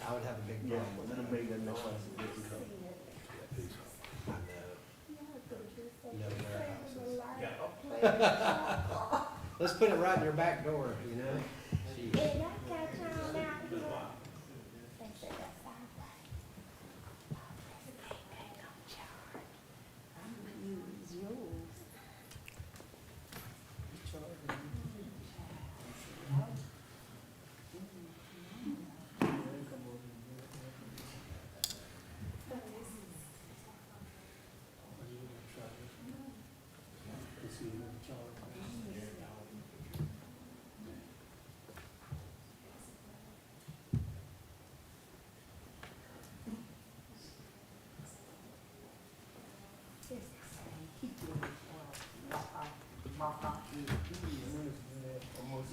I would have a big Yeah, problem with let them that. make that noise. I know. No warehouses. Let's put it right in your back door, you know? Jeez.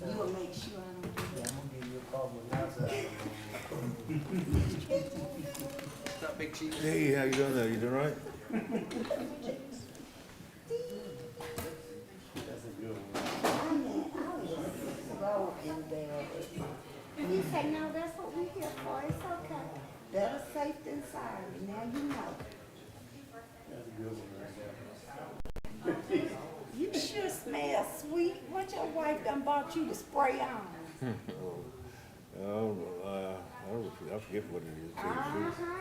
You will make sure I don't do that. I'm gonna give you a call when that's out. What's up, Big Chief? Hey, how you doing there? You doing right? That's a good one. Roll in there. And he said, no, that's what we're here for, it's okay. Better safe than sorry, now you know. That's a good one right there. You sure smell sweet. What your wife done bought you to spray on? I forget what it is.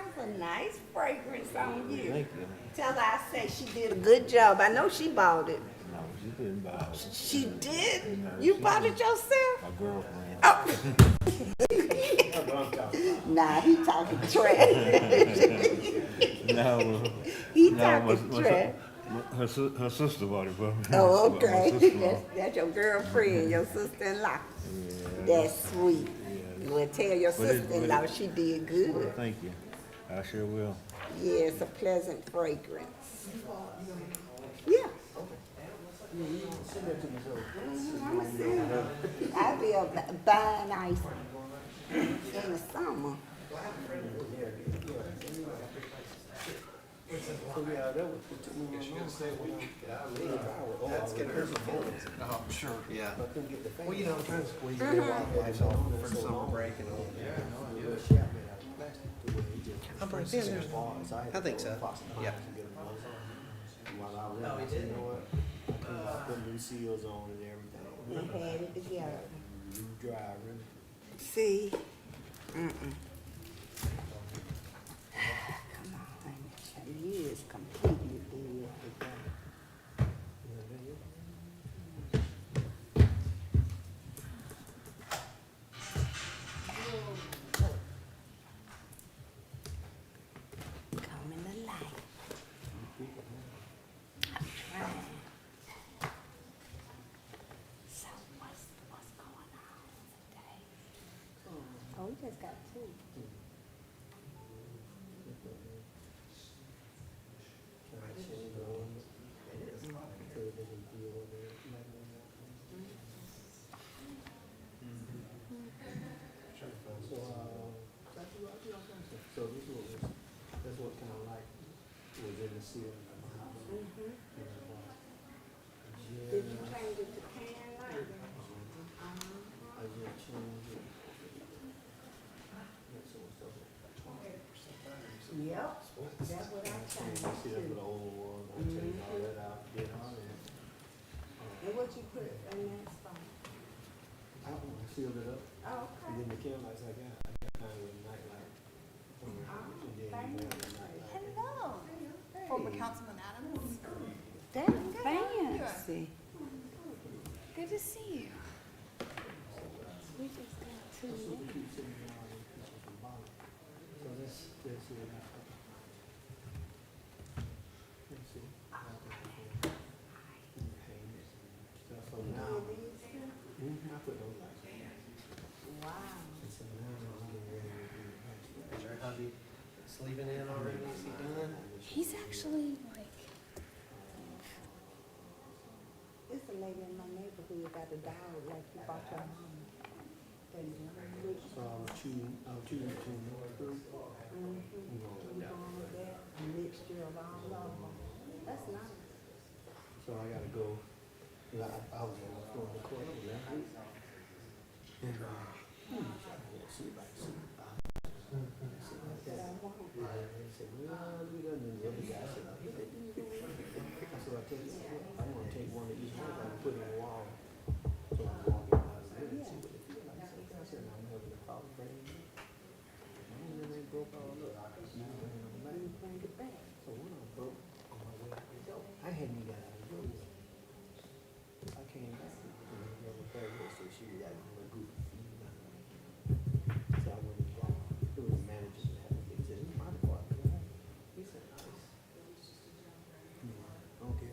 It's a nice fragrance on you. Thank you. Tell her I say she did a good job. I know she bought it. No, she didn't buy it. She did? No, You she bought it didn't. yourself? My girlfriend. Nah, he talking trash. No, He no, talking trash. her sister bought it for me. Oh, My okay. sister-in-law. That's your girlfriend, your sister-in-law. Yeah, That's sweet. yeah. Well, tell your But it- sister-in-law she did good. Thank you. I sure will. Yeah, it's a pleasant fragrance. Yeah. Send that to me, so. I'ma see. I'll be buying ice in the summer. So yeah, that was, it took me a long time. That's gonna hurt my feelings. Oh, sure, yeah. I couldn't get the fan. Well, you know, I'm trying to squeeze the Wi-Fi off for the summer break and all. I'm pretty sure there's, I think so, yeah. While I was there, I said, you know what? I put new seals on and everything. We had it together. New driving. See? Mm-mm. Come on, you is completely dead together. Coming to life. I'm trying. So what's going on today? Oh, we just got two. So this was, that's what kind of like was in the seal. Did you change it to tan light? I just changed it. Yep, that's what I changed You see that too. little old one, I changed all that out, did all that. And what you put in that spot? I sealed it up, Oh, and okay. then the candle lights I got kind of a night light. And then you have a night light. Hello, former Councilman Adams. That's fancy. Good to see you. We just got two. So we keep sitting down and pieces from bottom. So this is. Let's see. So now, I put those lights on. Wow. And so now I'm getting ready to do the patch. Is your hubby sleeping in already? Is he done? He's actually like, It's a lady in my neighborhood got a dog like you bought your mama. So I was choosing between those two. You know, A mixture of all of them. That's nice. so I gotta go, I was on the floor of the court last week. And, let's see if I can see. said, well, we done, and the other guy said, "Hey, they do it." I said, I tell you what, I wanna take one of each one and put it in the wall. So I'm walking out of there and see what it feels like. I said, I'm having a problem bringing it. And then they broke all up. You know, and bring it back. So one of them broke on my way out the door. I hadn't even got out of the door yet. I came back and the other girl said she was out in a group. So I went and got it was the manager that had it. He said, "It's my department." He said, "Nice." Okay.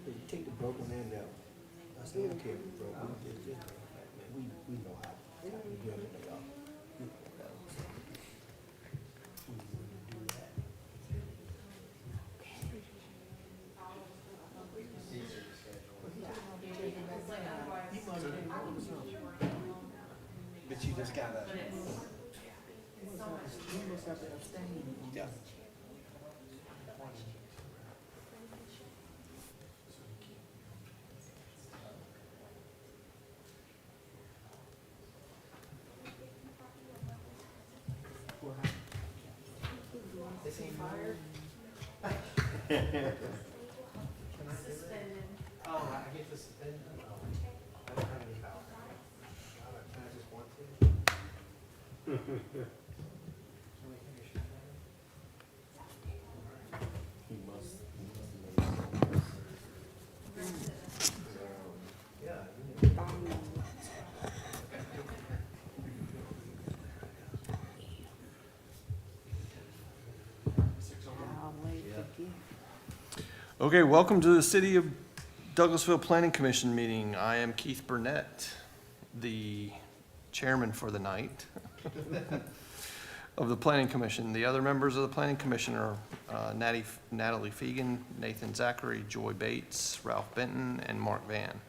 Did you take the broken end out? I said, "I don't care if it's broken. Just bring it back, man. We know how to do it. They are. We know how to do that." You must have been wrong or something. But you just gotta, You must have to abstain. yeah. This ain't fired? Can I do it? Oh, I get to suspend? Oh, I don't have any power. Can I just want to? Can we finish that? He must have made Yeah. Okay, welcome to the City of Douglasville Planning Commission meeting. I am Keith Burnett, the chairman for the night of the Planning Commission. The other members of the Planning Commission are Natalie Fegan, Nathan Zachary, Joy Bates, Ralph Benton, and Mark Van.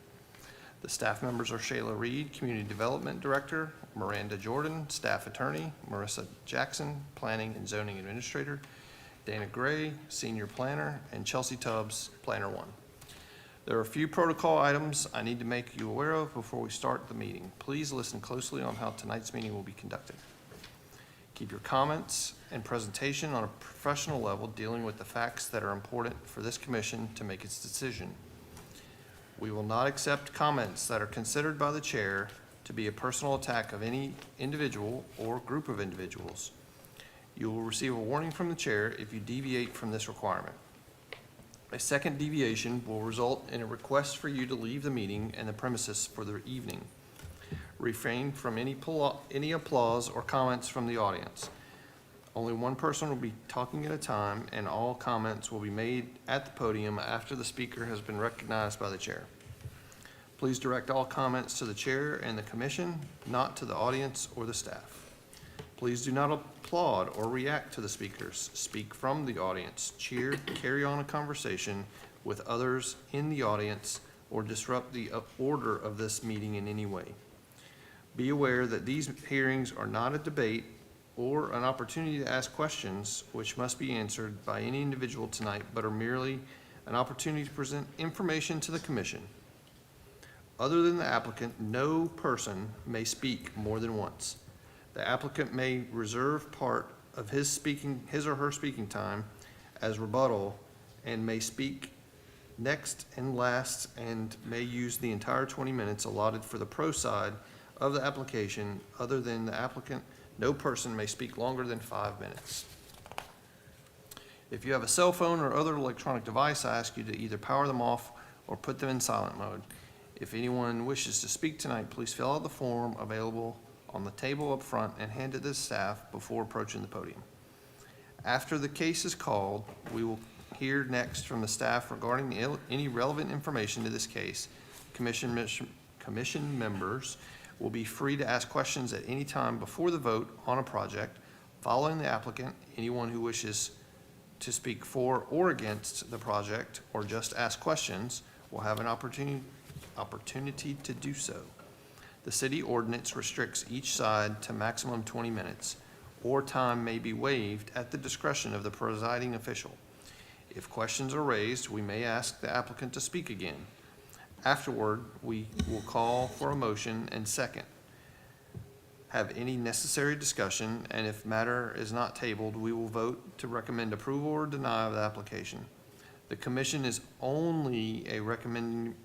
The staff members are Shayla Reed, Community Development Director, Miranda Jordan, Staff Attorney, Marissa Jackson, Planning and Zoning Administrator, Dana Gray, Senior Planner, and Chelsea Tubbs, Planner 1. There are a few protocol items I need to make you aware of before we start the meeting. Please listen closely on how tonight's meeting will be conducted. Keep your comments and presentation on a professional level, dealing with the facts that are important for this commission to make its decision. We will not accept comments that are considered by the chair to be a personal attack of any individual or group of individuals. You will receive a warning from the chair if you deviate from this requirement. A second deviation will result in a request for you to leave the meeting and the premises for the evening. Refrain from any applause or comments from the audience. Only one person will be talking at a time, and all comments will be made at the podium after the speaker has been recognized by the chair. Please direct all comments to the chair and the commission, not to the audience or the staff. Please do not applaud or react to the speakers. Speak from the audience. Cheer, carry on a conversation with others in the audience, or disrupt the order of this meeting in any way. Be aware that these hearings are not a debate or an opportunity to ask questions which must be answered by any individual tonight, but are merely an opportunity to present information to the commission. Other than the applicant, no person may speak more than once. The applicant may reserve part of his or her speaking time as rebuttal, and may speak next and last, and may use the entire 20 minutes allotted for the pro side of the application. Other than the applicant, no person may speak longer than 5 minutes. If you have a cell phone or other electronic device, I ask you to either power them off or put them in silent mode. If anyone wishes to speak tonight, please fill out the form available on the table up front and hand it to the staff before approaching the podium. After the case is called, we will hear next from the staff regarding any relevant information to this case. Commission members will be free to ask questions at any time before the vote on a project. Following the applicant, anyone who wishes to speak for or against the project or just ask questions will have an opportunity to do so. The city ordinance restricts each side to maximum 20 minutes, or time may be waived at the discretion of the presiding official. If questions are raised, we may ask the applicant to speak again. Afterward, we will call for a motion and second. have any necessary discussion, and if matter is not tabled, we will vote to recommend approval or deny of the application. The commission is only a recommending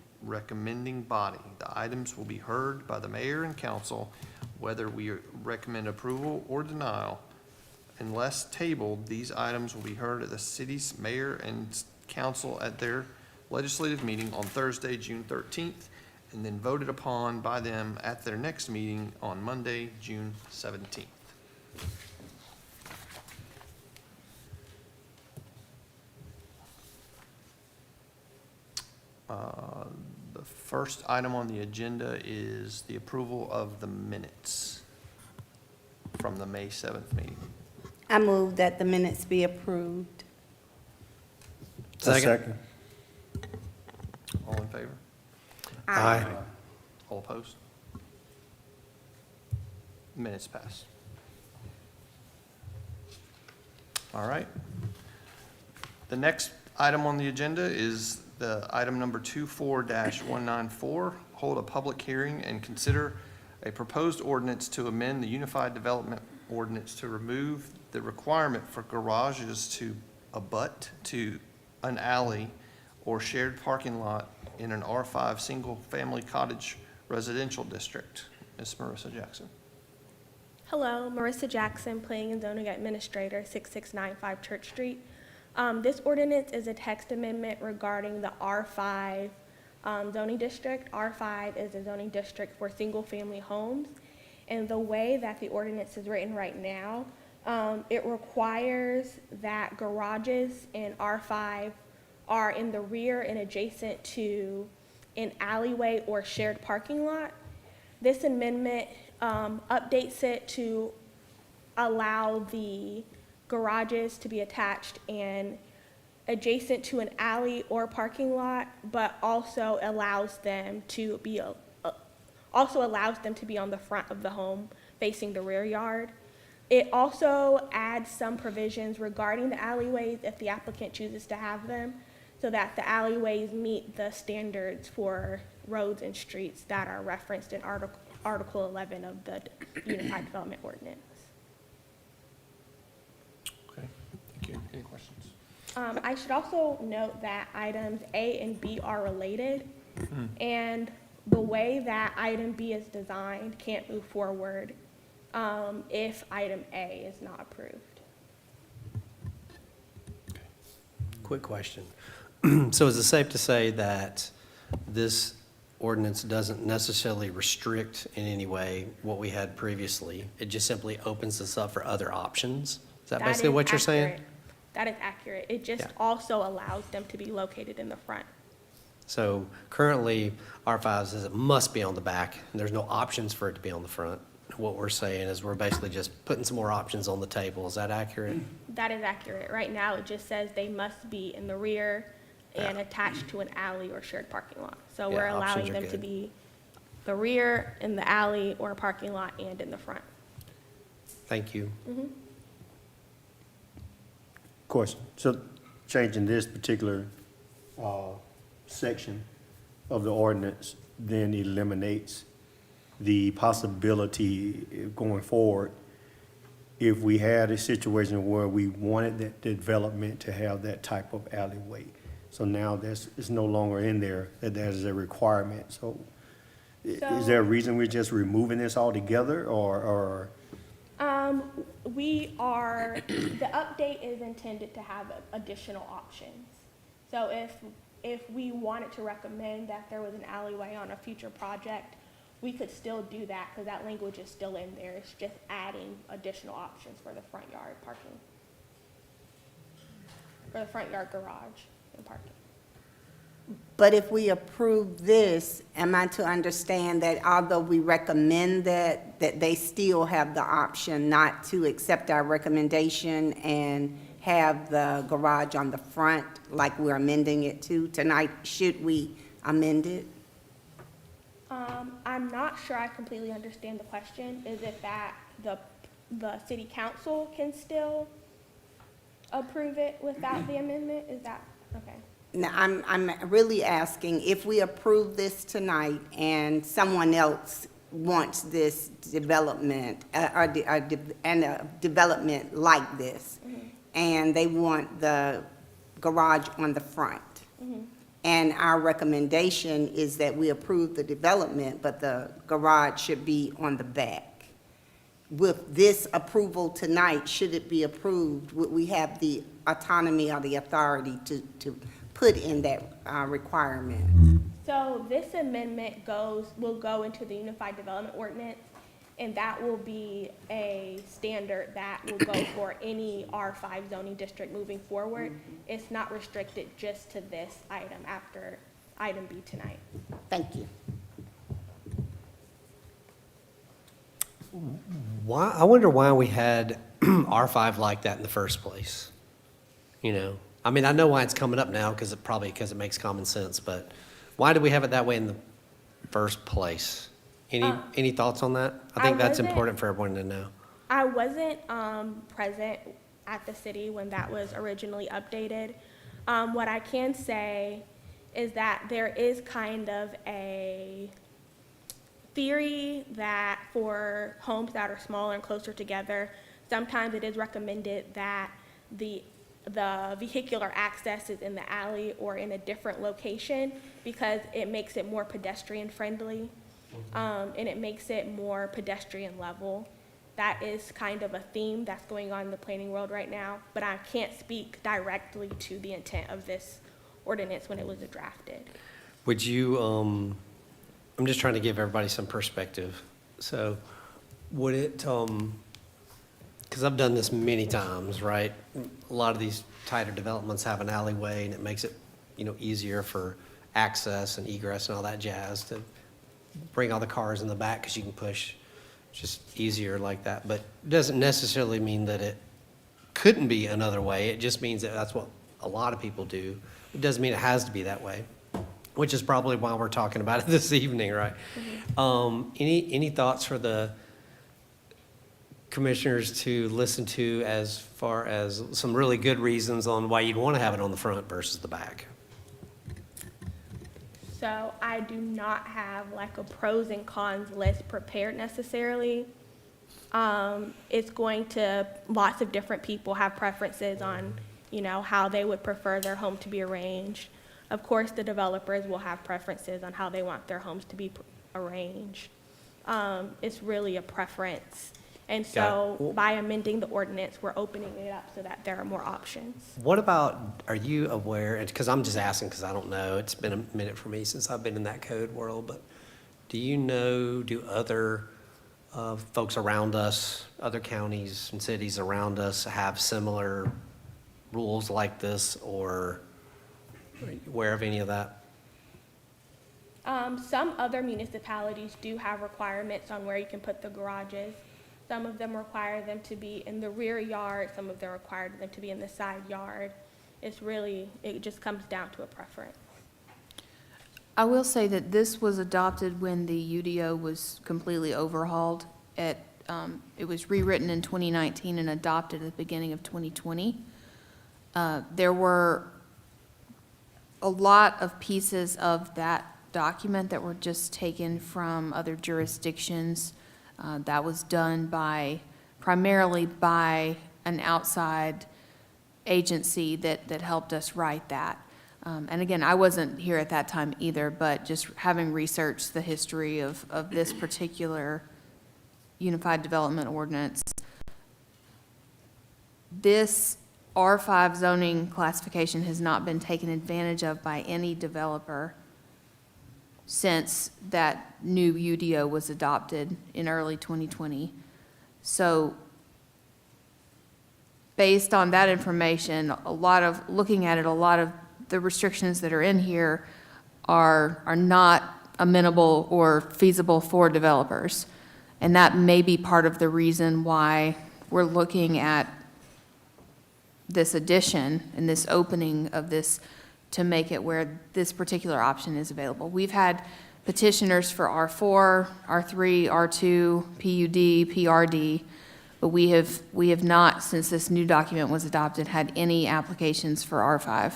body. The items will be heard by the mayor and council, whether we recommend approval or denial. Unless tabled, these items will be heard at the city's mayor and council at their legislative meeting on Thursday, June 13th, and then voted upon by them at their next meeting on Monday, June 17th. The first item on the agenda is the approval of the minutes from the May 7th meeting. I move that the minutes be approved. Second. All in favor? Aye. All opposed? Minutes pass. All right. The next item on the agenda is the item number 24-194, hold a public hearing and consider a proposed ordinance to amend the Unified Development Ordinance to remove the requirement for garages to abut to an alley or shared parking lot in an R5 single-family cottage residential district. Ms. Marissa Jackson. Hello, Marissa Jackson, Planning and Zoning Administrator, 6695 Church Street. This ordinance is a text amendment regarding the R5 zoning district. R5 is a zoning district for single-family homes. And the way that the ordinance is written right now, it requires that garages in R5 are in the rear and adjacent to an alleyway or shared parking lot. This amendment updates it to allow the garages to be attached and adjacent to an alley or parking lot, but also allows them to be on the front of the home facing the rear yard. It also adds some provisions regarding the alleyways if the applicant chooses to have them, so that the alleyways meet the standards for roads and streets that are referenced in Article 11 of the Unified Development Ordinance. Okay, thank you. Any questions? I should also note that items A and B are related, and the way that item B is designed can't move forward if item A is not approved. Quick question. So is it safe to say that this ordinance doesn't necessarily restrict in any way what we had previously? It just simply opens us up for other options? Is that basically what you're saying? Accurate. That is accurate. It just Yeah. also allows them to be located in the front. So currently, R5 says it must be on the back, and there's no options for it to be on the front. What we're saying is we're basically just putting some more options on the table. Is that accurate? That is accurate. Right now, it just says they must be in the rear and attached to an alley or shared parking lot. So Yeah, we're options allowing are them to good. be the rear, in the alley or parking lot, and in the front. Thank you. Question. So changing this particular section of the ordinance then eliminates the possibility going forward if we had a situation where we wanted that development to have that type of alleyway. So now it's no longer in there, that is a requirement. So is there a reason we're just removing this altogether or? The update is intended to have additional options. So if we wanted to recommend that there was an alleyway on a future project, we could still do that because that language is still in there. It's just adding additional options for the front yard parking. For the front yard garage and parking. But if we approve this, am I to understand that although we recommend that they still have the option not to accept our recommendation and have the garage on the front like we're amending it to tonight? Should we amend it? I'm not sure I completely understand the question. Is it that the city council can still approve it without the amendment? Is that, okay. Now, I'm really asking, if we approve this tonight and someone else wants this development, and a development like this. And they want the garage on the front. And our recommendation is that we approve the development, but the garage should be on the back. With this approval tonight, should it be approved, would we have the autonomy or the authority to put in that requirement? So this amendment will go into the Unified Development Ordinance, and that will be a standard that will go for any R5 zoning district moving forward. It's not restricted just to this item after item B tonight. Thank you. Why, I wonder why we had R5 like that in the first place. You know, I mean, I know why it's coming up now, because it makes common sense, but why did we have it that way in the first place? Any thoughts on that? I think that's important for everyone to know. I wasn't present at the city when that was originally updated. What I can say is that there is kind of a theory that for homes that are smaller and closer together, sometimes it is recommended that the vehicular access is in the alley or in a different location because it makes it more pedestrian friendly. And it makes it more pedestrian level. That is kind of a theme that's going on in the planning world right now, but I can't speak directly to the intent of this ordinance when it was drafted. Would you, I'm just trying to give everybody some perspective. So would it, because I've done this many times, right? A lot of these tighter developments have an alleyway, and it makes it, easier for access and egress and all that jazz to bring all the cars in the back because you can push just easier like that. But it doesn't necessarily mean that it couldn't be another way. It just means that that's what a lot of people do. It doesn't mean it has to be that way, which is probably why we're talking about it this evening, right? Any thoughts for the commissioners to listen to as far as some really good reasons on why you'd want to have it on the front versus the back? So I do not have like a pros and cons list prepared necessarily. It's going to, lots of different people have preferences on, how they would prefer their home to be arranged. Of course, the developers will have preferences on how they want their homes to be arranged. It's really a preference. And so by amending the ordinance, we're opening it up so that there are more options. What about, are you aware, because I'm just asking because I don't know, it's been a minute for me since I've been in that code world, but do other folks around us, other counties and cities around us have similar rules like this, or are you aware of any of that? Some other municipalities do have requirements on where you can put the garages. Some of them require them to be in the rear yard, some of them require them to be in the side yard. It just comes down to a preference. I will say that this was adopted when the UDO was completely overhauled. It was rewritten in 2019 and adopted at the beginning of 2020. There were a lot of pieces of that document that were just taken from other jurisdictions. That was done primarily by an outside agency that helped us write that. And again, I wasn't here at that time either, but just having researched the history of this particular Unified Development Ordinance, this R5 zoning classification has not been taken advantage of by any developer since that new UDO was adopted in early 2020. So based on that information, looking at it, a lot of the restrictions that are in here are not amenable or feasible for developers. And that may be part of the reason why we're looking at this addition and this opening of this to make it where this particular option is available. We've had petitioners for R4, R3, R2, PUD, PRD, but we have not, since this new document was adopted, had any applications for R5.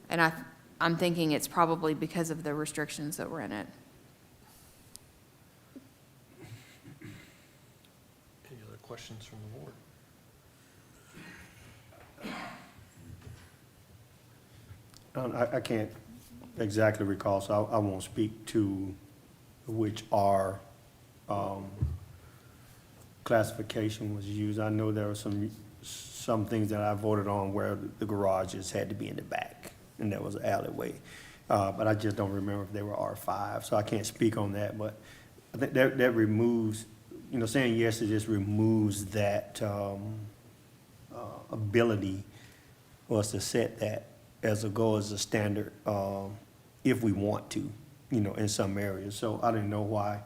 And I'm thinking it's probably because of the restrictions that were in it. questions from the board? I can't exactly recall, so I won't speak to which R classification was used. I know there were some things that I voted on where the garages had to be in the back, and there was an alleyway. But I just don't remember if they were R5, so I can't speak on that. But I think that removes, saying yes, it just removes that ability for us to set that as a goal, as a standard, if we want to, in some areas. So I didn't know why,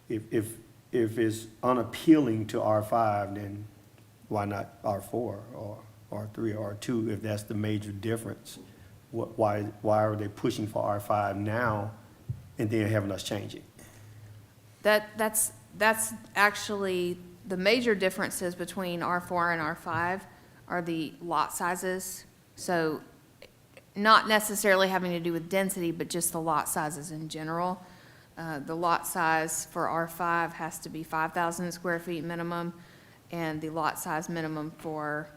if it's unappealing to R5, then why not R4 or R3 or R2 if that's the major difference? Why are they pushing for R5 now and then having us change it? That's actually, the major differences between R4 and R5 are the lot sizes. So not necessarily having to do with density, but just the lot sizes in general. The lot size for R5 has to be 5,000 square feet minimum, and the lot size minimum for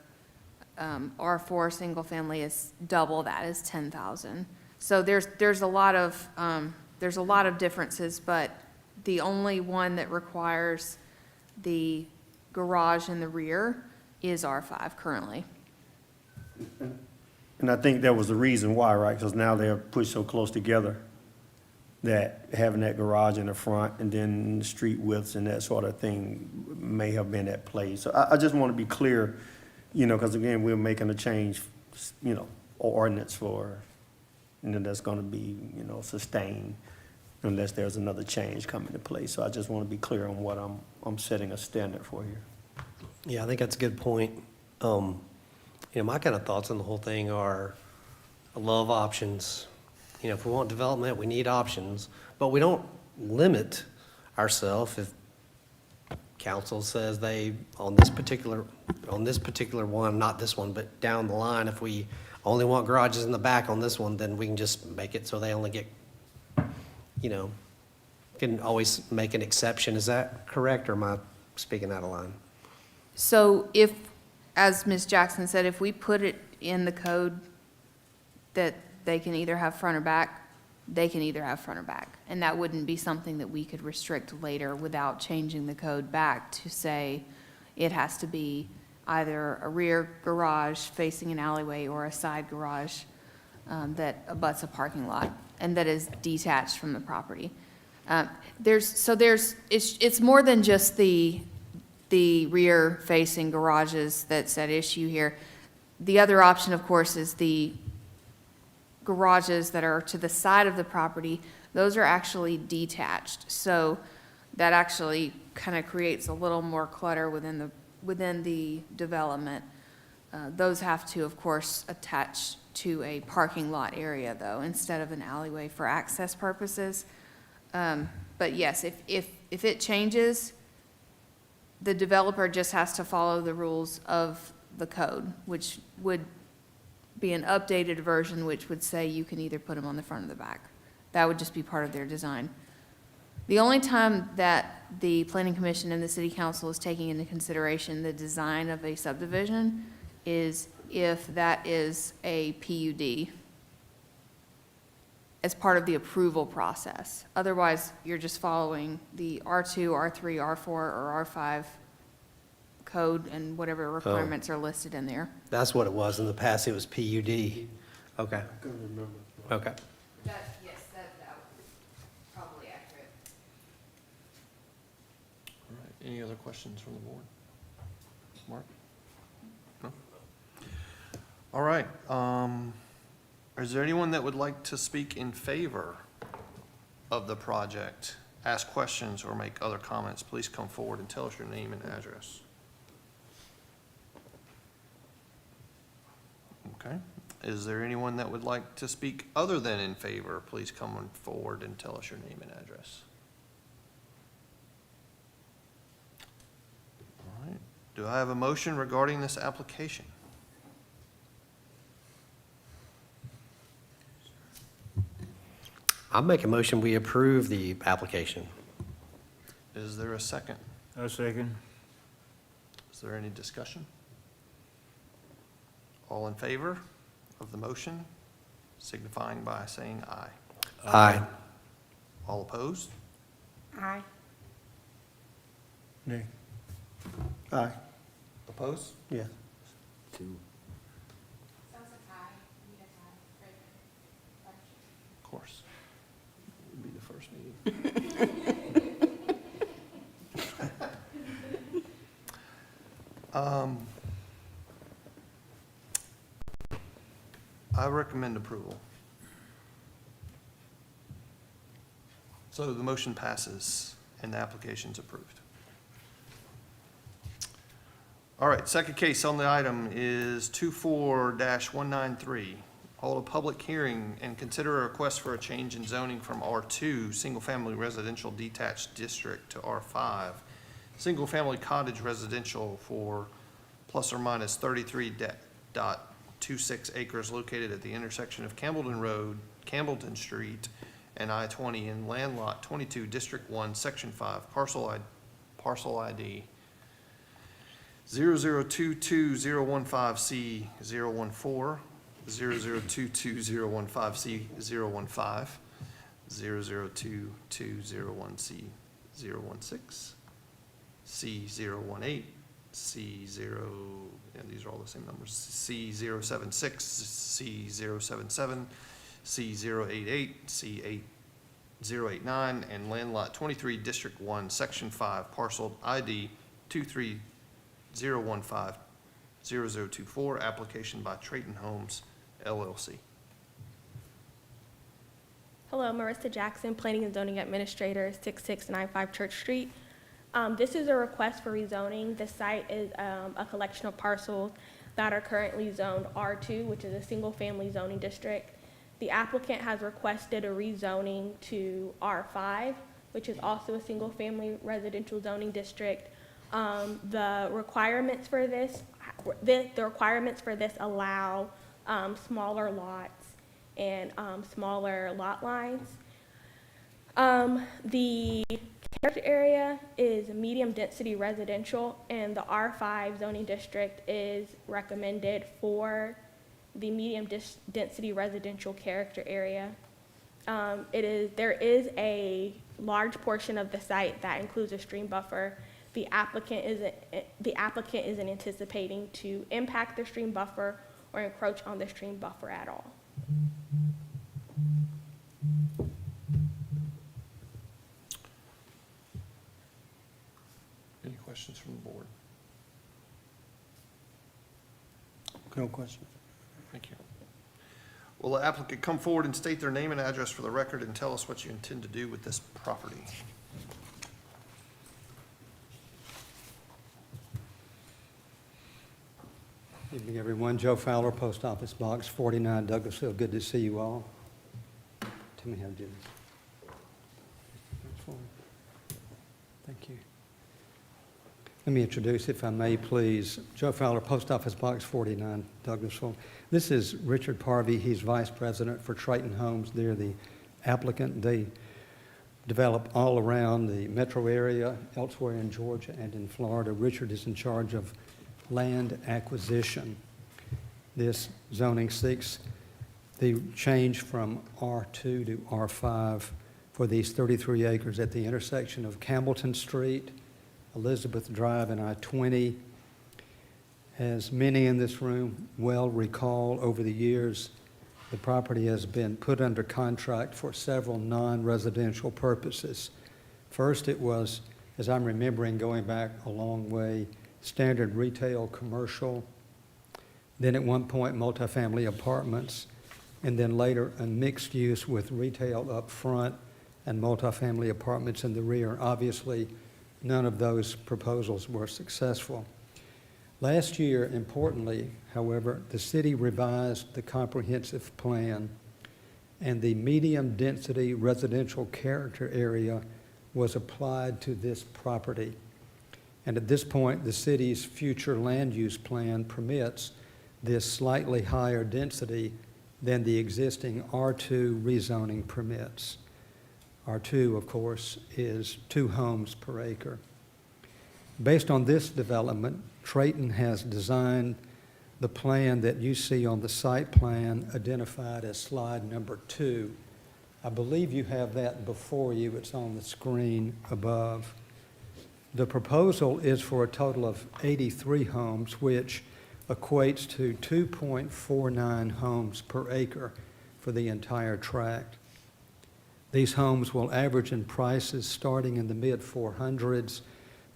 R4 single family is double that, is 10,000. So there's a lot of differences, but the only one that requires the garage in the rear is R5 currently. And I think that was the reason why, right? Because now they're pushed so close together that having that garage in the front and then the street widths and that sort of thing may have been at play. So I just want to be clear, because again, we're making a change, ordinance for, that's going to be, sustained unless there's another change coming into place. So I just want to be clear on what I'm setting a standard for here. Yeah, I think that's a good point. My kind of thoughts on the whole thing are, I love options. If we want development, we need options, but we don't limit ourselves if council says they, on this particular one, not this one, but down the line, if we only want garages in the back on this one, then we can just make it so they only get, can always make an exception. Is that correct, or am I speaking out of line? So if, as Ms. Jackson said, if we put it in the code that they can either have front or back, they can either have front or back. And that wouldn't be something that we could restrict later without changing the code back to say it has to be either a rear garage facing an alleyway or a side garage that abuts a parking lot and that is detached from the property. It's more than just the rear facing garages that's at issue here. The other option, of course, is the garages that are to the side of the property. Those are actually detached. So that actually kind of creates a little more clutter within the development. Those have to, of course, attach to a parking lot area, though, instead of an alleyway for access purposes. But yes, if it changes, the developer just has to follow the rules of the code, which would be an updated version, which would say you can either put them on the front or the back. That would just be part of their design. The only time that the Planning Commission and the City Council is taking into consideration the design of a subdivision is if that is a PUD as part of the approval process. Otherwise, you're just following the R2, R3, R4, or R5 code and whatever requirements are listed in there. That's what it was. In the past, it was PUD. Okay. I couldn't remember. Okay. Yes, that would probably accurate. All right, any other questions from the board? Mark? No? All right, is there anyone that would like to speak in favor of the project, ask questions, or make other comments? Please come forward and tell us your name and address. Okay, is there anyone that would like to speak other than in favor? Please come forward and tell us your name and address. All right, do I have a motion regarding this application? I'll make a motion, we approve the application. Is there a second? A second. Is there any discussion? All in favor of the motion, signifying by saying aye. Aye. All opposed? Aye. Nay. Aye. Opposed? Yes. Two. Of course. It'd be the first meeting. I recommend approval. So the motion passes and the application's approved. All right, second case on the item is 24-193. Hold a public hearing and consider a request for a change in zoning from R2, single-family residential detached district, to R5, single-family cottage residential for plus or minus 33.26 acres located at the intersection of Campbellton Road, Campbellton Street, and I-20 in land lot 22, District 1, Section 5, parcel ID 0022015C014, 0022015C015, 0022016, C018, C0, and these are all the same numbers, C076, C077, C088, C089, and land lot 23, District 1, Section 5, parcel ID 230150024, application by Trayton Homes LLC. Hello, Marissa Jackson, Planning and Zoning Administrator, 6695 Church Street. This is a request for rezoning. The site is a collection of parcels that are currently zoned R2, which is a single-family zoning district. The applicant has requested a rezoning to R5, which is also a single-family residential zoning district. The requirements for this allow smaller lots and smaller lot lines. The character area is medium-density residential, and the R5 zoning district is recommended for the medium-density residential character area. There is a large portion of the site that includes a stream buffer. The applicant isn't anticipating to impact the stream buffer or encroach on the stream buffer at all. Any questions from the board? No question. Thank you. Will the applicant come forward and state their name and address for the record and tell us what you intend to do with this property? Evening, everyone. Joe Fowler, Post Office Box 49, Douglasville. Good to see you all. Tell me how to do this. Thank you. Let me introduce, if I may, please, Joe Fowler, Post Office Box 49, Douglasville. This is Richard Parvey. He's Vice President for Trayton Homes. They're the applicant. They develop all around the metro area, elsewhere in Georgia and in Florida. Richard is in charge of land acquisition. This zoning seeks the change from R2 to R5 for these 33 acres at the intersection of Campbellton Street, Elizabeth Drive, and I-20. As many in this room well recall, over the years, the property has been put under contract for several non-residential purposes. First, it was, as I'm remembering, going back a long way, standard retail commercial, then at one point multifamily apartments, and then later a mixed use with retail up front and multifamily apartments in the rear. Obviously, none of those proposals were successful. Last year, importantly, however, the city revised the comprehensive plan, and the medium-density residential character area was applied to this property. And at this point, the city's future land use plan permits this slightly higher density than the existing R2 rezoning permits. R2, of course, is 2 homes per acre. Based on this development, Trayton has designed the plan that you see on the site plan identified as slide number 2. I believe you have that before you. It's on the screen above. The proposal is for a total of 83 homes, which equates to 2.49 homes per acre for the entire tract. These homes will average in prices starting in the mid-400s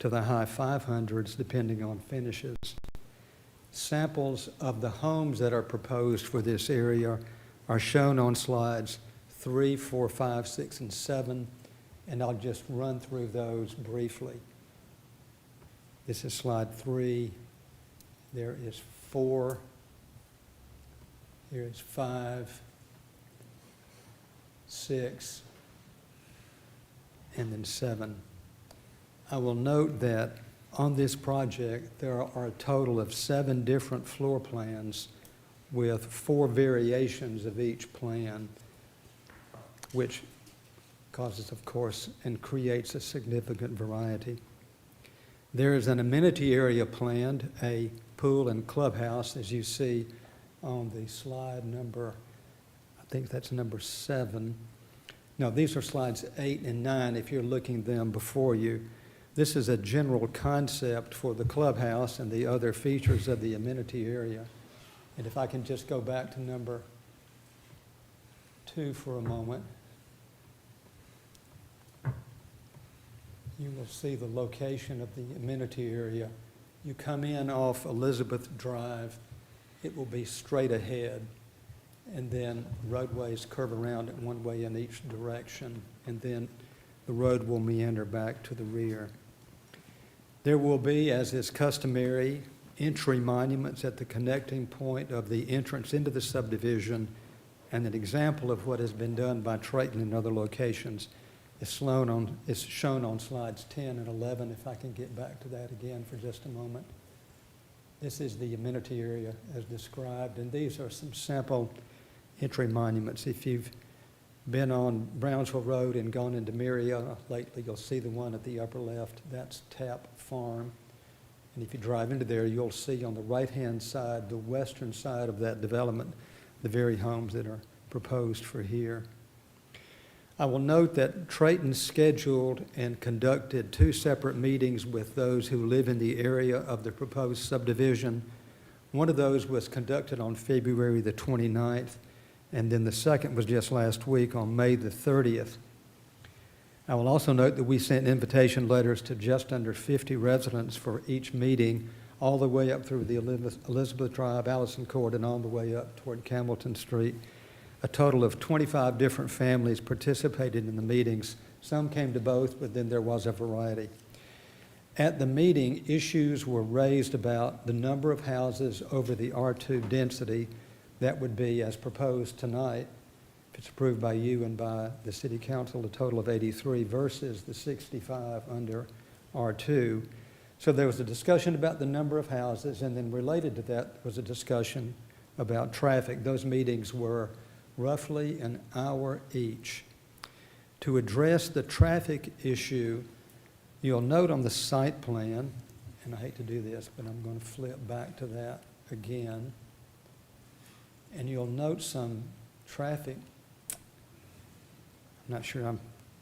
to the high 500s, depending on finishes. Samples of the homes that are proposed for this area are shown on slides 3, 4, 5, 6, and 7, and I'll just run through those briefly. This is slide 3. There is 4. Here is 5, 6, and then 7. I will note that on this project, there are a total of 7 different floor plans with 4 variations of each plan, which causes, of course, and creates a significant variety. There is an amenity area planned, a pool and clubhouse, as you see on the slide number, I think that's number 7. No, these are slides 8 and 9 if you're looking them before you. This is a general concept for the clubhouse and the other features of the amenity area. And if I can just go back to number 2 for a moment. You will see the location of the amenity area. You come in off Elizabeth Drive, it will be straight ahead, and then roadways curve around it one way in each direction, and then the road will meander back to the rear. There will be, as is customary, entry monuments at the connecting point of the entrance into the subdivision, and an example of what has been done by Trayton in other locations is shown on slides 10 and 11, if I can get back to that again for just a moment. This is the amenity area as described, and these are some sample entry monuments. If you've been on Brownsville Road and gone into Marietta lately, you'll see the one at the upper left. That's Tap Farm. And if you drive into there, you'll see on the right-hand side, the western side of that development, the very homes that are proposed for here. I will note that Trayton scheduled and conducted 2 separate meetings with those who live in the area of the proposed subdivision. One of those was conducted on February the 29th, and then the second was just last week on May the 30th. I will also note that we sent invitation letters to just under 50 residents for each meeting, all the way up through the Elizabeth Drive, Allison Court, and all the way up toward Campbellton Street. A total of 25 different families participated in the meetings. Some came to both, but then there was a variety. At the meeting, issues were raised about the number of houses over the R2 density that would be, as proposed tonight, if it's approved by you and by the City Council, a total of 83 versus the 65 under R2. So there was a discussion about the number of houses, and then related to that was a discussion about traffic. Those meetings were roughly an hour each. To address the traffic issue, you'll note on the site plan, and I hate to do this, but I'm going to flip back to that again, and you'll note some traffic. I'm not sure I'm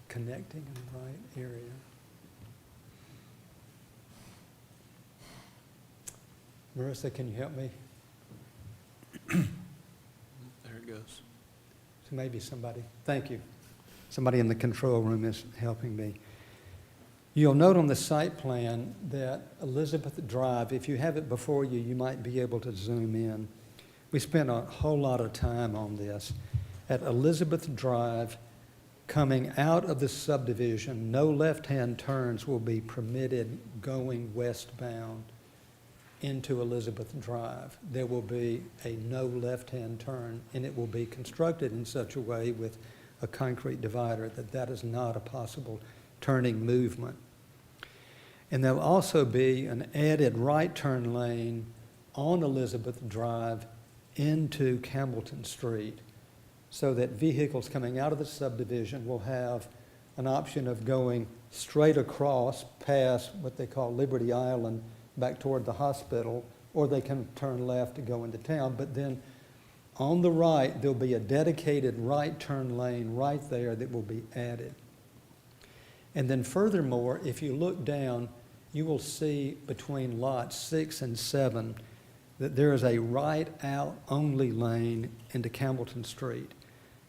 connecting in the right area. Marissa, can you help me? There it goes. So maybe somebody, thank you. Somebody in the control room is helping me. You'll note on the site plan that Elizabeth Drive, if you have it before you, you might be able to zoom in. We spent a whole lot of time on this. At Elizabeth Drive, coming out of the subdivision, no left-hand turns will be permitted going westbound into Elizabeth Drive. There will be a no left-hand turn, and it will be constructed in such a way with a concrete divider that that is not a possible turning movement. And there'll also be an added right turn lane on Elizabeth Drive into Campbellton Street, so that vehicles coming out of the subdivision will have an option of going straight across past what they call Liberty Island back toward the hospital, or they can turn left to go into town. But then on the right, there'll be a dedicated right turn lane right there that will be added. And then furthermore, if you look down, you will see between lots 6 and 7 that there is a right out only lane into Campbellton Street.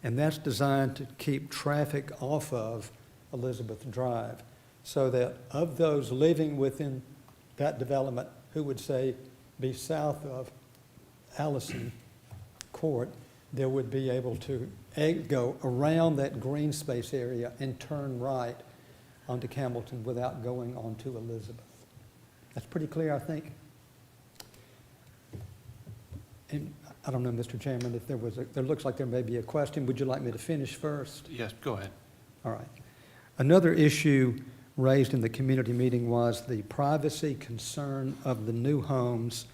And that's designed to keep traffic off of Elizabeth Drive, so that of those living within that development who would say be south of Allison Court, they would be able to go around that green space area and turn right onto Campbellton without going onto Elizabeth. That's pretty clear, I think. And I don't know, Mr. Chairman, if there looks like there may be a question. Would you like me to finish first? Yes, go ahead. All right. Another issue raised in the community meeting was the privacy concern of the new homes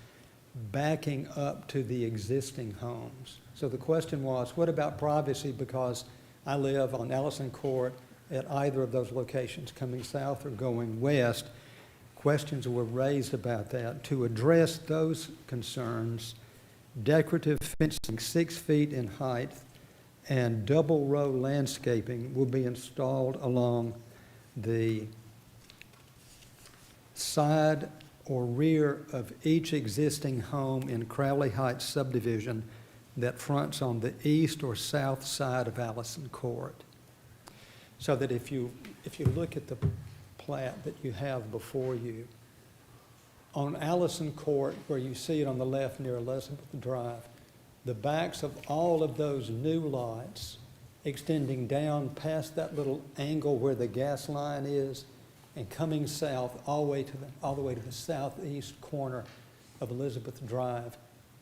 backing up to the existing homes. So the question was, what about privacy? Because I live on Allison Court at either of those locations, coming south or going west. Questions were raised about that. To address those concerns, decorative fencing 6 feet in height and double row landscaping will be installed along the side or rear of each existing home in Crowley Heights subdivision that fronts on the east or south side of Allison Court. So that if you look at the plat that you have before you, on Allison Court, where you see it on the left near Elizabeth Drive, the backs of all of those new lots extending down past that little angle where the gas line is and coming south all the way to the southeast corner of Elizabeth Drive,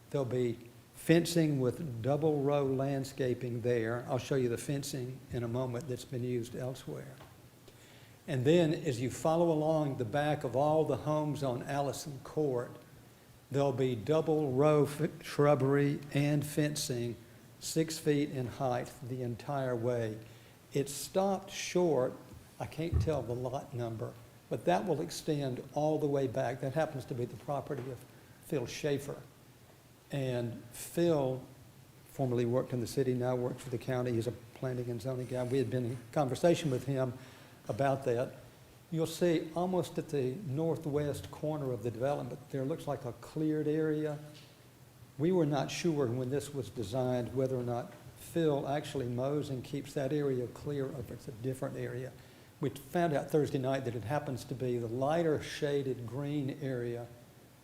there'll be fencing with double row landscaping there. I'll show you the fencing in a moment that's been used elsewhere. And then as you follow along the back of all the homes on Allison Court, there'll be double row shrubbery and fencing 6 feet in height the entire way. It's stopped short, I can't tell the lot number, but that will extend all the way back. That happens to be the property of Phil Schaefer. And Phil formerly worked in the city, now works for the county. He's a planning and zoning guy. We had been in conversation with him about that. You'll see almost at the northwest corner of the development, there looks like a cleared area. We were not sure when this was designed whether or not Phil actually mows and keeps that area clear or if it's a different area. We found out Thursday night that it happens to be the lighter shaded green area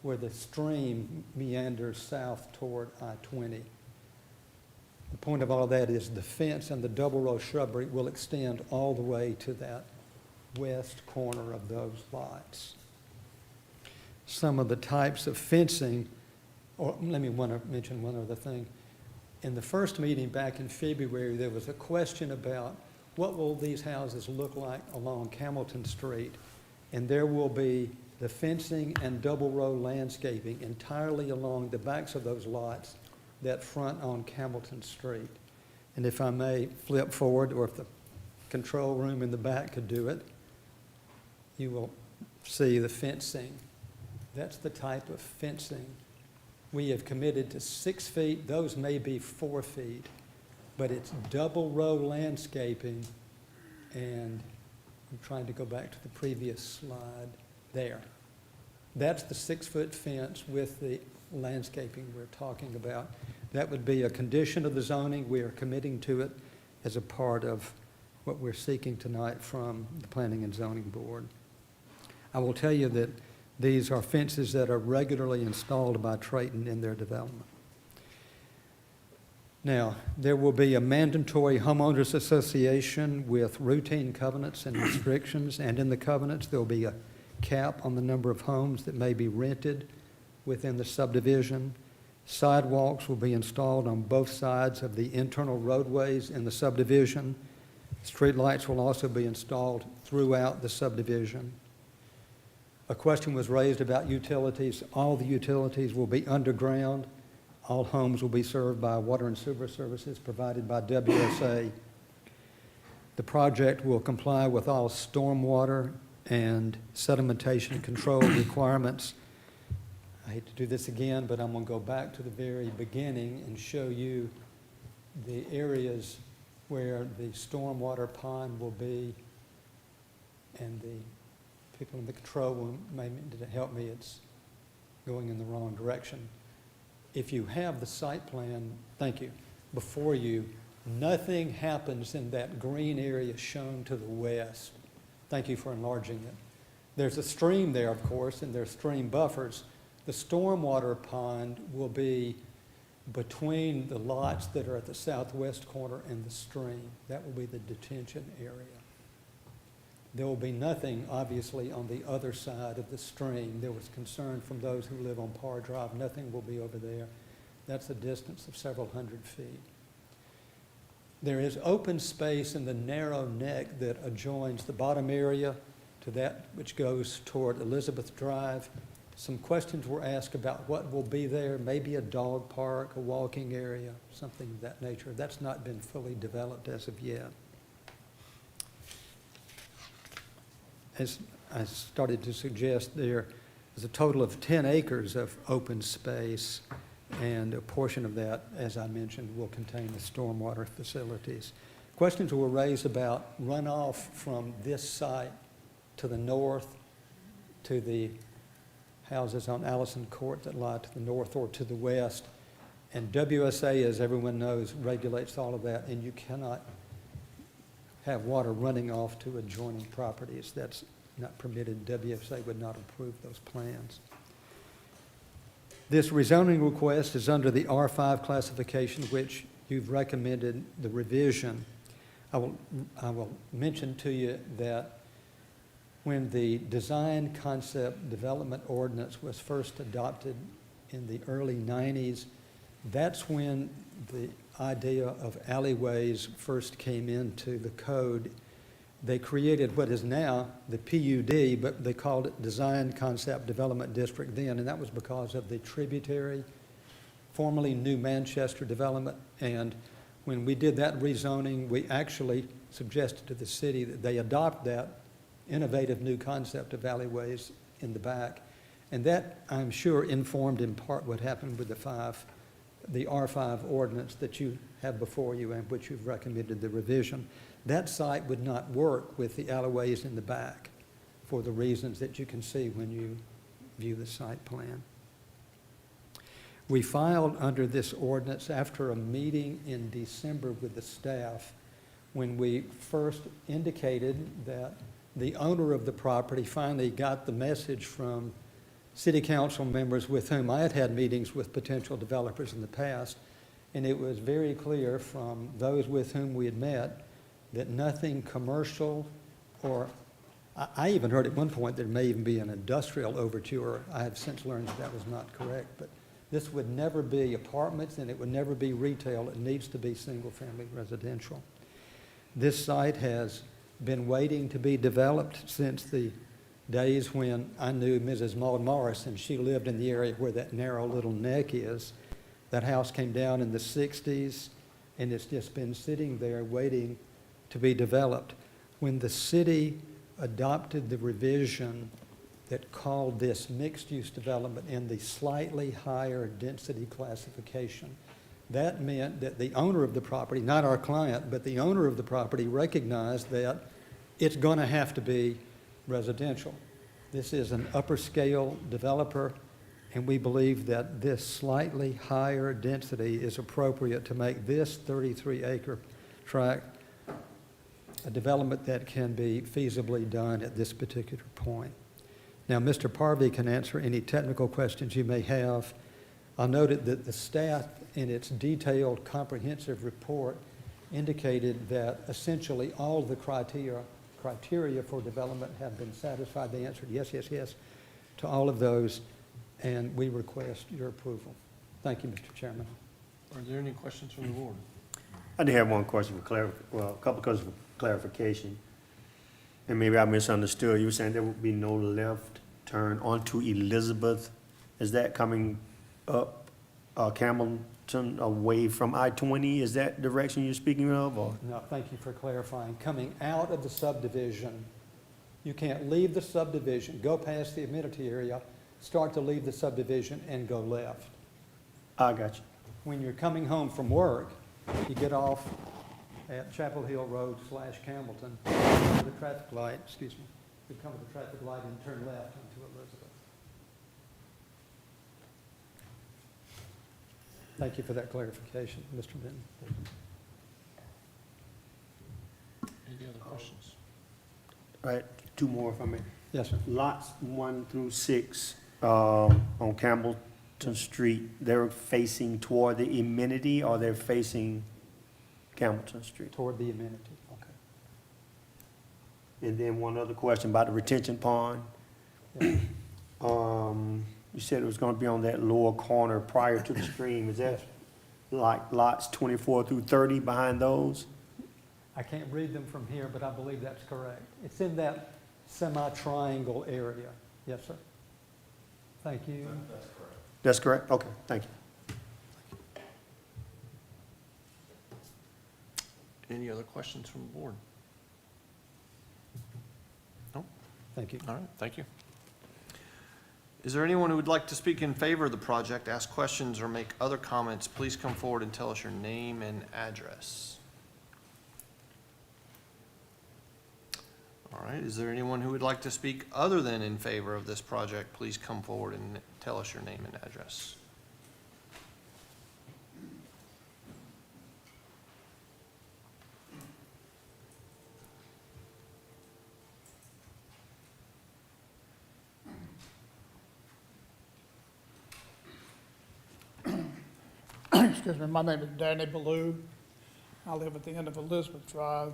where the stream meanders south toward I-20. The point of all that is the fence and the double row shrubbery will extend all the way to that west corner of those lots. Some of the types of fencing, or let me mention one other thing. In the first meeting back in February, there was a question about what will these houses look like along Campbellton Street? And there will be the fencing and double row landscaping entirely along the backs of those lots that front on Campbellton Street. And if I may flip forward, or if the control room in the back could do it, you will see the fencing. That's the type of fencing. We have committed to 6 feet. Those may be 4 feet, but it's double row landscaping. And I'm trying to go back to the previous slide there. That's the 6 foot fence with the landscaping we're talking about. That would be a condition of the zoning. We are committing to it as a part of what we're seeking tonight from the Planning and Zoning Board. I will tell you that these are fences that are regularly installed by Trayton in their development. Now, there will be a mandatory homeowners association with routine covenants and restrictions, and in the covenants, there'll be a cap on the number of homes that may be rented within the subdivision. Sidewalks will be installed on both sides of the internal roadways in the subdivision. Streetlights will also be installed throughout the subdivision. A question was raised about utilities. All the utilities will be underground. All homes will be served by water and sewer services provided by WSA. The project will comply with all stormwater and sedimentation control requirements. I hate to do this again, but I'm going to go back to the very beginning and show you the areas where the stormwater pond will be, and the people in the control room may need to help me, it's going in the wrong direction. If you have the site plan, thank you, before you, nothing happens in that green area shown to the west. Thank you for enlarging it. There's a stream there, of course, and there's stream buffers. The stormwater pond will be between the lots that are at the southwest corner and the stream. That will be the detention area. There will be nothing, obviously, on the other side of the stream. There was concern from those who live on Parr Drive. Nothing will be over there. That's a distance of several hundred feet. There is open space in the narrow neck that adjoins the bottom area to that which goes toward Elizabeth Drive. Some questions were asked about what will be there, maybe a dog park, a walking area, something of that nature. That's not been fully developed as of yet. As I started to suggest, there is a total of 10 acres of open space, and a portion of that, as I mentioned, will contain the stormwater facilities. Questions were raised about runoff from this site to the north, to the houses on Allison Court that lie to the north or to the west. And WSA, as everyone knows, regulates all of that, and you cannot have water running off to adjoining properties. That's not permitted. WSA would not approve those plans. This rezoning request is under the R5 classification, which you've recommended the revision. I will mention to you that when the design concept development ordinance was first adopted in the early 90s, that's when the idea of alleyways first came into the code. They created what is now the PUD, but they called it Design Concept Development District then, and that was because of the tributary, formerly New Manchester development. And when we did that rezoning, we actually suggested to the city that they adopt that innovative new concept of alleyways in the back. And that, I'm sure, informed in part what happened with the R5 ordinance that you have before you and which you've recommended the revision. That site would not work with the alleyways in the back for the reasons that you can see when you view the site plan. We filed under this ordinance after a meeting in December with the staff when we first indicated that the owner of the property finally got the message from city council members with whom I had meetings with potential developers in the past, and it was very clear from those with whom we had met that nothing commercial, or I even heard at one point there may even be an industrial overture. I have since learned that was not correct, but this would never be apartments and it would never be retail. It needs to be single-family residential. This site has been waiting to be developed since the days when I knew Mrs. Maud Morris, and she lived in the area where that narrow little neck is. That house came down in the 60s, and it's just been sitting there waiting to be developed. When the city adopted the revision that called this mixed-use development in the slightly higher density classification, that meant that the owner of the property, not our client, but the owner of the property recognized that it's going to have to be residential. This is an upper scale developer, and we believe that this slightly higher density is appropriate to make this 33-acre tract a development that can be feasibly done at this particular point. Now, Mr. Parvey can answer any technical questions you may have. I'll note that the staff, in its detailed, comprehensive report, indicated that essentially all the criteria for development have been satisfied. They answered yes, yes, yes to all of those, and we request your approval. Thank you, Mr. Chairman. Are there any questions from the board? I did have one question for a couple of questions for clarification. And maybe I misunderstood. You were saying there would be no left turn onto Elizabeth. Is that coming up Campbellton away from I-20? Is that the direction you're speaking of, or? No, thank you for clarifying. Coming out of the subdivision, you can't leave the subdivision, go past the amenity area, start to leave the subdivision and go left. I got you. When you're coming home from work, you get off at Chapel Hill Road / Campbellton, come to the traffic light, excuse me, you come to the traffic light and turn left onto Elizabeth. Thank you for that clarification, Mr. Benton. Any other questions? All right, two more if I may. Yes, sir. Lots 1 through 6 on Campbellton Street, they're facing toward the amenity, or they're facing Campbellton Street? Toward the amenity, okay. And then one other question about the retention pond. Yeah. You said it was gonna be on that lower corner prior to the stream. Is that like lots 24 through 30 behind those? I can't read them from here, but I believe that's correct. It's in that semi-triangle area. Yes, sir. Thank you. That's correct? Okay, thank you. Any other questions from the board? No? Thank you. All right, thank you. Is there anyone who would like to speak in favor of the project, ask questions, or make other comments? Please come forward and tell us your name and address. All right, is there anyone who would like to speak other than in favor of this project? Please come forward and tell us your name and address. Excuse me, my name is Danny Ballou. I live at the end of Elizabeth Drive.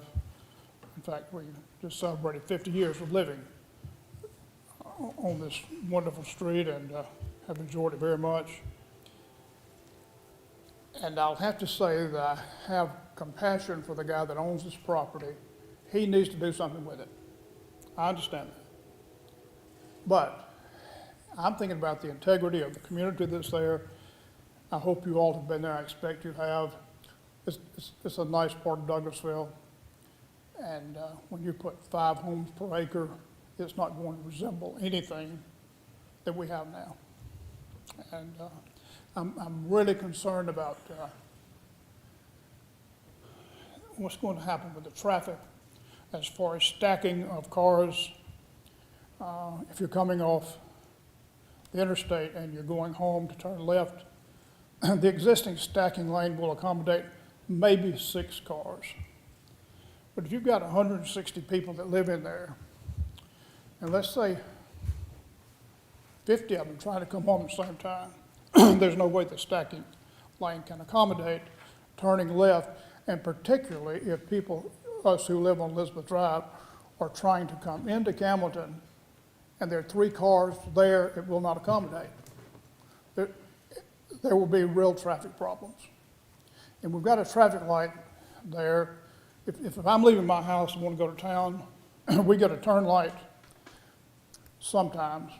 In fact, we just celebrated 50 years of living on this wonderful street and have enjoyed it very much. And I'll have to say that I have compassion for the guy that owns this property. He needs to do something with it. I understand that. But I'm thinking about the integrity of the community that's there. I hope you all have been there. I expect you have. It's a nice part of Douglasville. And when you put 5 homes per acre, it's not going to resemble anything that we have now. And I'm really concerned about what's going to happen with the traffic as far as stacking of cars. If you're coming off the interstate and you're going home to turn left, the existing stacking lane will accommodate maybe 6 cars. But if you've got 160 people that live in there, and let's say 50 of them trying to come home at the same time, there's no way the stacking lane can accommodate turning left, and particularly if people, us who live on Elizabeth Drive, are trying to come into Campbellton, and there are 3 cars there, it will not accommodate. There will be real traffic problems. And we've got a traffic light there. If I'm leaving my house and want to go to town, we get a turn light sometimes,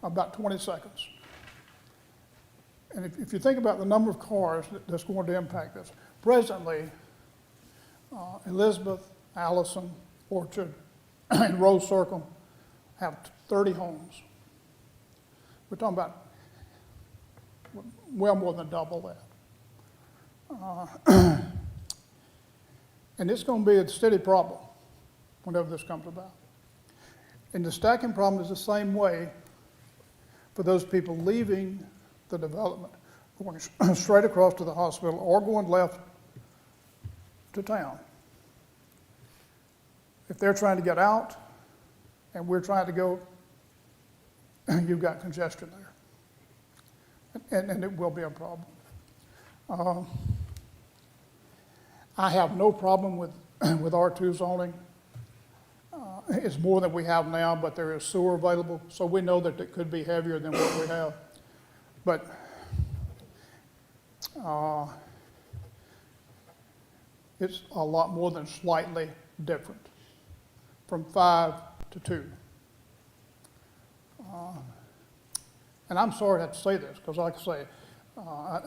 about 20 seconds. And if you think about the number of cars that's going to impact this, presently, Elizabeth, Allison, Orchard, and Rose Circle have 30 homes. We're talking about well more than double that. And it's going to be a steady problem whenever this comes about. And the stacking problem is the same way for those people leaving the development, going straight across to the hospital or going left to town. If they're trying to get out and we're trying to go, you've got congestion there. And it will be a problem. I have no problem with R2 zoning. It's more than we have now, but there is sewer available, so we know that it could be heavier than what we have. But it's a lot more than slightly different, from 5 to 2. And I'm sorry to have to say this, because like I say,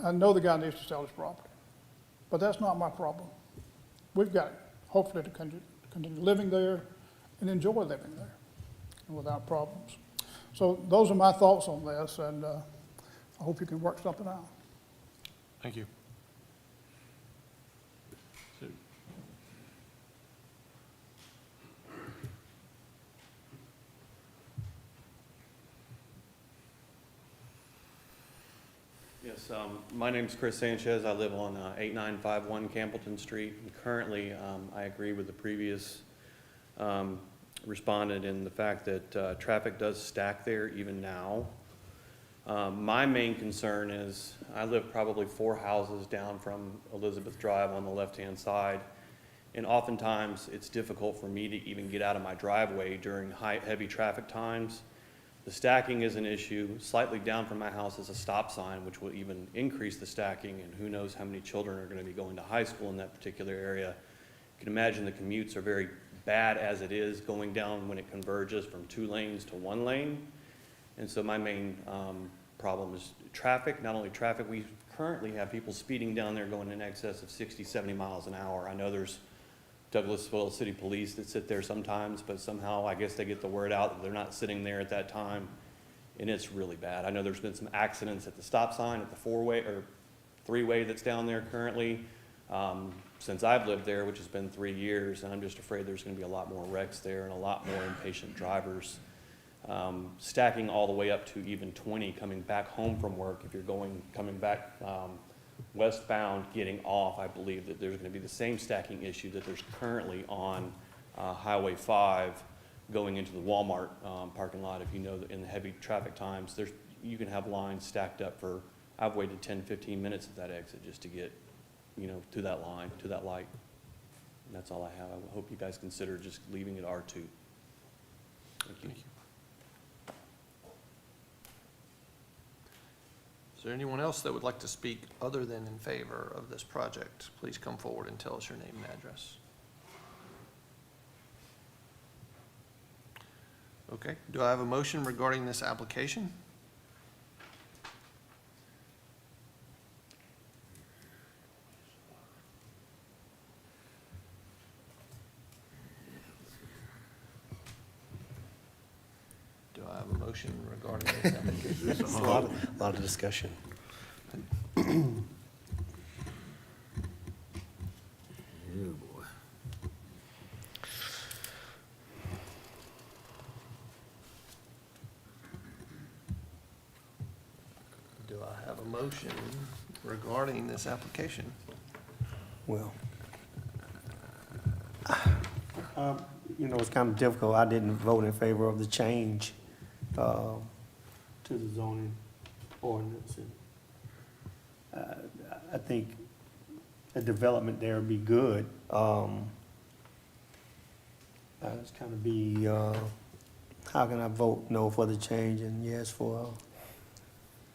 I know the guy needs to sell his property. But that's not my problem. We've got, hopefully, to continue living there and enjoy living there without problems. So those are my thoughts on this, and I hope you can work something out. Thank you. Yes, my name's Chris Sanchez. I live on 8951 Campbellton Street. And currently, I agree with the previous respondent in the fact that traffic does stack there even now. My main concern is I live probably 4 houses down from Elizabeth Drive on the left-hand side. And oftentimes, it's difficult for me to even get out of my driveway during heavy traffic times. The stacking is an issue. Slightly down from my house is a stop sign, which will even increase the stacking, and who knows how many children are going to be going to high school in that particular area. You can imagine the commutes are very bad as it is going down when it converges from 2 lanes to 1 lane. And so my main problem is traffic. Not only traffic, we currently have people speeding down there going in excess of 60, 70 miles an hour. I know there's Douglasville City Police that sit there sometimes, but somehow I guess they get the word out that they're not sitting there at that time, and it's really bad. I know there's been some accidents at the stop sign at the 4-way or 3-way that's down there currently since I've lived there, which has been 3 years, and I'm just afraid there's going to be a lot more wrecks there and a lot more impatient drivers. Stacking all the way up to even 20 coming back home from work, if you're coming back westbound getting off, I believe that there's going to be the same stacking issue that there's currently on Highway 5 going into the Walmart parking lot. If you know that in the heavy traffic times, you can have lines stacked up for, I've waited 10, 15 minutes at that exit just to get, to that line, to that light. And that's all I have. I hope you guys consider just leaving it R2. Thank you. Is there anyone else that would like to speak other than in favor of this project? Please come forward and tell us your name and address. Okay, do I have a motion regarding this application? Do I have a motion regarding this application? It's a lot of discussion. Do I have a motion regarding this application? Well, it's kind of difficult. I didn't vote in favor of the change to the zoning ordinance. And I think a development there would be good. It's kind of be, how can I vote no for the change and yes for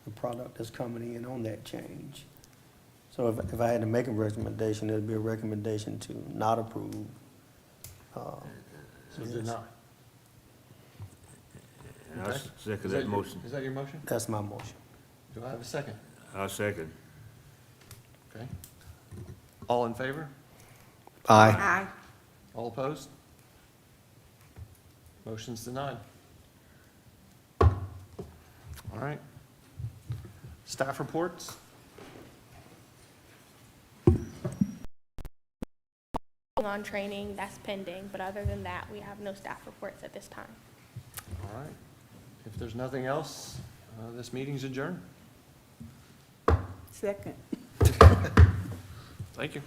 the product that's coming in on that change? So if I had to make a recommendation, it'd be a recommendation to not approve. So deny. I Okay. second that motion. Is that your motion? That's my motion. Do I have a second? I second. Okay. All in favor? Aye. Aye. All opposed? Motion's denied. All right. Staff reports? On training, that's pending, but other than that, we have no staff reports at this time. All right. If there's nothing else, this meeting's adjourned. Second. Thank you.